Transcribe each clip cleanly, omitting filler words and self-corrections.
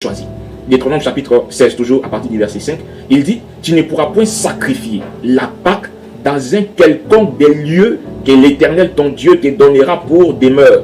choisi. Deutéronome chapitre 16, toujours à partir du verset 5, il dit, tu ne pourras point sacrifier la Pâque dans un quelconque des lieux que l'Éternel ton Dieu te donnera pour demeure.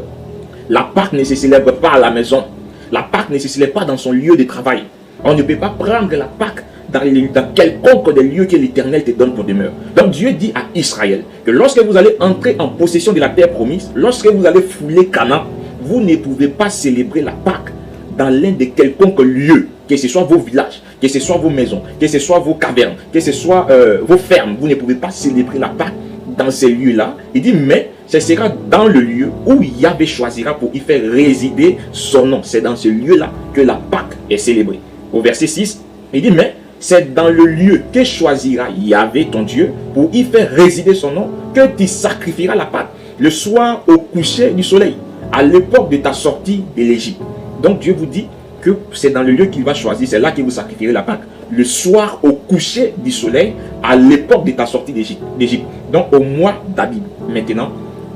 La Pâque ne se célèbre pas à la maison. La Pâque ne se célèbre pas dans son lieu de travail. On ne peut pas prendre la Pâque dans quelconque des lieux que l'Éternel te donne pour demeure. Donc Dieu dit à Israël que lorsque vous allez entrer en possession de la terre promise, lorsque vous allez fouler Canaan, vous ne pouvez pas célébrer la Pâque dans l'un des quelconques lieux, que ce soit vos villages, que ce soit vos maisons, que ce soit vos cavernes, que ce soit vos fermes. Vous ne pouvez pas célébrer la Pâque dans ces lieux-là. Il dit, mais ce sera dans le lieu où Yahvé choisira pour y faire résider son nom. C'est dans ce lieu-là que la Pâque est célébrée. Au verset 6, il dit, mais c'est dans le lieu que choisira Yahvé ton Dieu pour y faire résider son nom que tu sacrifieras la Pâque le soir au coucher du soleil, à l'époque de ta sortie de l'Égypte. Donc Dieu vous dit que c'est dans le lieu qu'il va choisir, c'est là que vous sacrifierez la Pâque, le soir au coucher du soleil, à l'époque de ta sortie d'Égypte. Donc au mois d'Abib. Maintenant,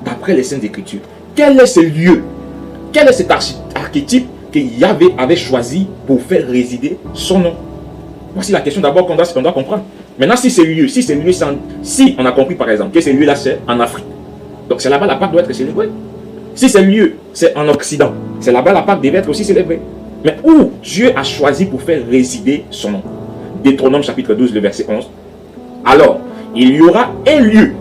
d'après les Saintes Écritures, quel est ce lieu, quel est cet archétype que Yahvé avait choisi pour faire résider son nom? Voici la question d'abord qu'on doit comprendre. Maintenant, si on a compris par exemple que ce lieu-là c'est en Afrique, donc c'est là-bas la Pâque doit être célébrée. Si ce lieu c'est en Occident, c'est là-bas la Pâque devait être aussi célébrée. Mais où Dieu a choisi pour faire résider son nom? Deutéronome chapitre 12, le verset 11. Alors, il y aura un lieu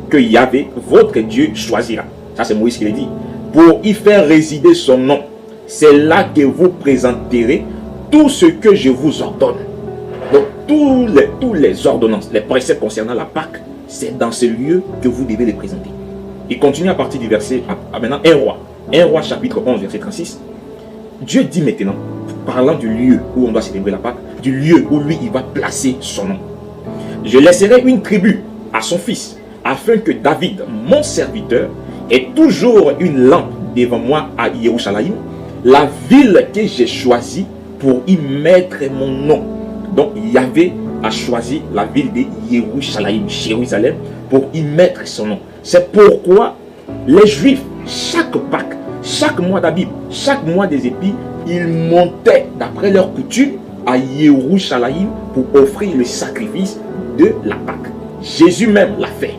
que Yahvé, votre Dieu, choisira. Ça c'est Moïse qui l'a dit. Pour y faire résider son nom. C'est là que vous présenterez tout ce que je vous ordonne. Donc, tous les ordonnances, les préceptes concernant la Pâque, c'est dans ce lieu que vous devez les présenter. Il continue à partir du verset, maintenant, 1 roi chapitre 11, verset 36. Dieu dit maintenant, parlant du lieu où on doit célébrer la Pâque, du lieu où lui, il va placer son nom. Je laisserai une tribu à son fils, afin que David, mon serviteur, ait toujours une lampe devant moi à Jérusalem, la ville que j'ai choisie pour y mettre mon nom. Donc Yahvé a choisi la ville de Jérusalem, pour y mettre son nom. C'est pourquoi les Juifs, chaque Pâque, chaque mois d'Abib, chaque mois des épis, ils montaient d'après leur coutume à Jérusalem pour offrir le sacrifice de la Pâque. Jésus même l'a fait.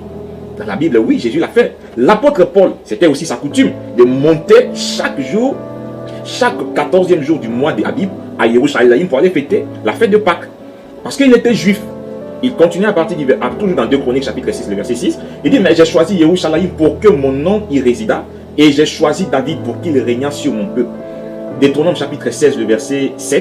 Dans la Bible, oui, Jésus l'a fait. L'apôtre Paul, c'était aussi sa coutume de monter chaque jour, chaque 14e jour du mois d'Abib à Jérusalem pour aller fêter la fête de Pâques. Parce qu'il était juif. Il continue à partir toujours dans 2 Chroniques chapitre 6, le verset 6. Il dit, mais j'ai choisi Jérusalem pour que mon nom y résida, et j'ai choisi David pour qu'il régnât sur mon peuple. Deutéronome chapitre 16, le verset 7.